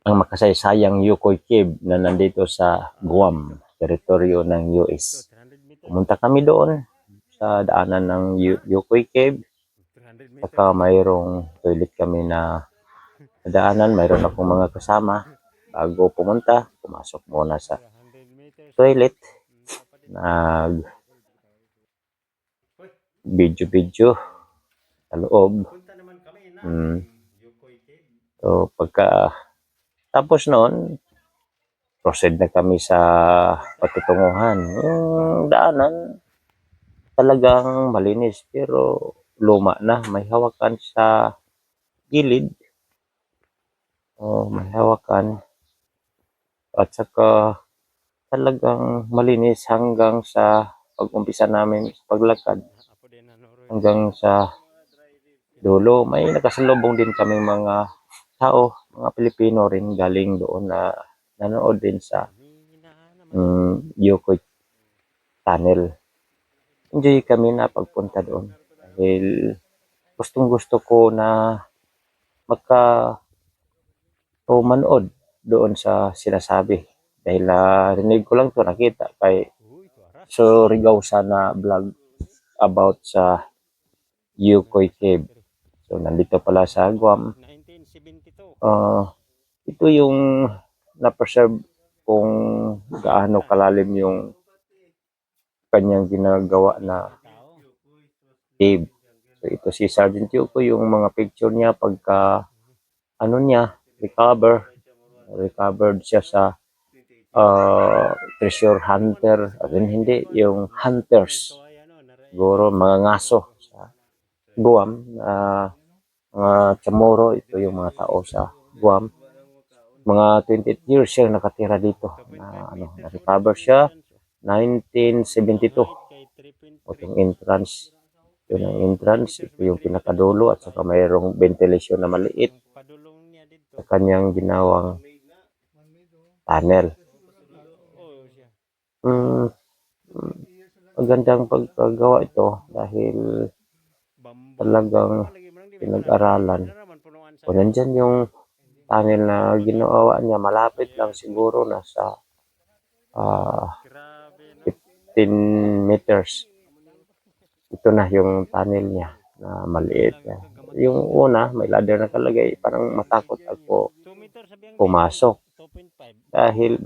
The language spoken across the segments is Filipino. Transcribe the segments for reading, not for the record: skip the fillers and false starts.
ang makasaysayang Yukon Cave na nandito sa Guam, teritoryo ng US. Pumunta kami doon sa daanan ng Yukon Cave. Saka mayroong toilet kami na daanan, mayroon akong mga kasama. Bago pumunta, pumasok muna sa toilet. Nag video sa loob. So pagka tapos noon, proceed na kami sa patutunguhan. Yung daanan talagang malinis pero luma na, may hawakan sa gilid. May hawakan. At saka talagang malinis hanggang sa pag-umpisa namin sa paglakad hanggang sa dulo. May nakasalubong din kaming mga tao, mga Pilipino rin galing doon na nanood din sa Yukon Tunnel. Enjoy kami na pagpunta doon dahil gustong gusto ko na manood doon sa sinasabi dahil rinig ko lang to, nakita kay Surigao sana vlog about sa Yukon Cave. So nandito pala sa Guam. Ito yung na-preserve kung gaano kalalim yung kanyang ginagawa na cave. So ito si Sergeant Yuko, yung mga picture niya pagka recovered siya sa treasure hunter. Hindi, yung hunters. Siguro mga ngaso sa Guam. Mga Chamorro, ito yung mga tao sa Guam. Mga 28 years siya nakatira dito. Na-recover siya 1972. Itong entrance. Yun ang entrance. Ito yung pinakadulo at saka mayroong ventilation na maliit sa kanyang ginawang tunnel. Magandang pagkagawa ito dahil talagang pinag-aralan. Kung nandyan yung tunnel na ginawa niya, malapit lang siguro nasa 15 meters. Ito na yung tunnel niya na maliit. Yung una, may ladder na kalagay. Parang matakot ako pumasok. Dahil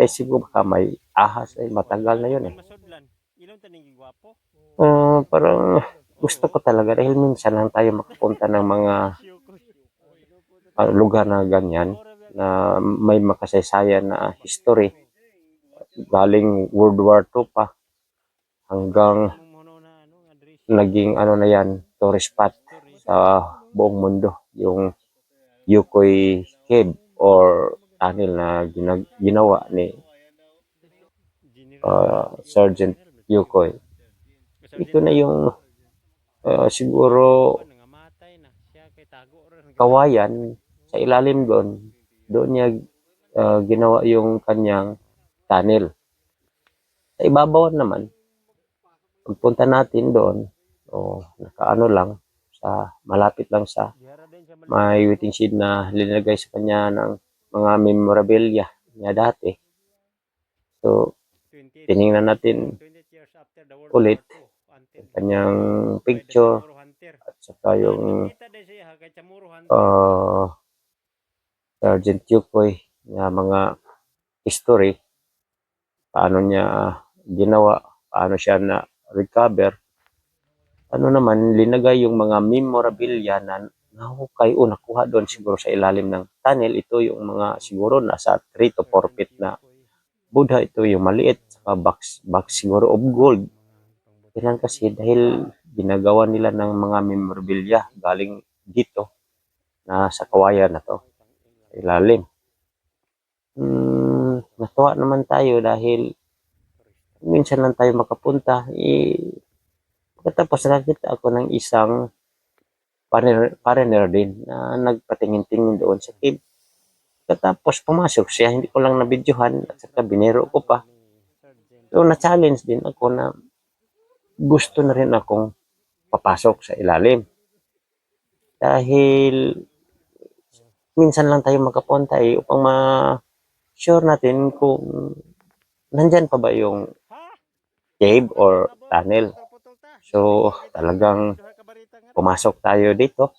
siguro baka may ahas. Matagal na yun eh. Parang gusto ko talaga dahil minsan lang tayo makapunta ng mga lugar na ganyan na may makasaysayan na history galing World War II pa hanggang naging na yan, tourist spot sa buong mundo, yung Yukon Cave or tunnel na ginawa ni Sergeant Yukon. Ito na yung siguro kawayan sa ilalim doon niya ginawa yung kanyang tunnel. Sa ibabaw naman, pagpunta natin doon, nakaano lang, malapit lang sa may waiting shed na linagay sa kanya ng mga memorabilia niya dati. So, tinignan natin ulit yung kanyang picture at saka yung Sergeant Yukoy na mga history, paano niya ginawa, paano siya na-recover. Naman, linagay yung mga memorabilia na nahukay o nakuha doon siguro sa ilalim ng tunnel. Ito yung mga siguro nasa 3 to 4 feet na Buddha. Ito yung maliit, box siguro of gold. Yan kasi dahil ginagawa nila ng mga memorabilia galing dito na sa kawayan na to, sa ilalim. Natuwa naman tayo dahil minsan lang tayo makapunta. Pagkatapos nakakita ako ng isang foreigner din na nagpatingin-tingin doon sa cave. Pagkatapos pumasok siya, hindi ko lang nabidyohan at saka biniro ko pa. So na-challenge din ako na gusto na rin akong papasok sa ilalim. Dahil minsan lang tayo makapunta upang ma-sure natin kung nandyan pa ba yung cave or tunnel. So, talagang pumasok tayo dito,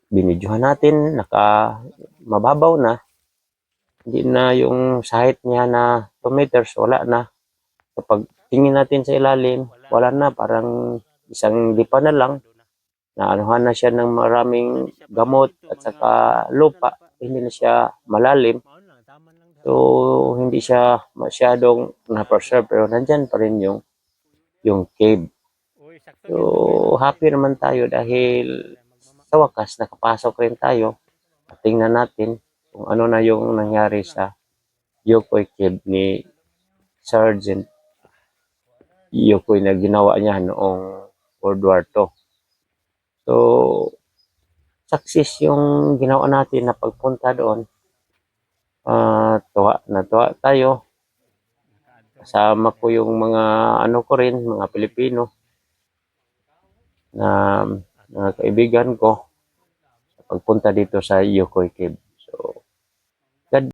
binidyohan natin, mababaw na, hindi na yung sahit niya na 2 meters, wala na. Kapag tingin natin sa ilalim, wala na, parang isang lipa na lang, naanuhan na siya ng maraming gamot at saka lupa, hindi na siya malalim. So, hindi siya masyadong na-preserve, pero nandyan pa rin yung cave. So, happy naman tayo dahil sa wakas, nakapasok rin tayo. Tingnan natin kung ano na yung nangyari sa Yukoy Cave ni Sergeant Yukoy na ginawa niya noong World War II. So, success yung ginawa natin na pagpunta doon. Tuwa tayo. Kasama ko yung mga ano ko rin, mga Pilipino na mga kaibigan ko sa pagpunta dito sa Yukoy Cave.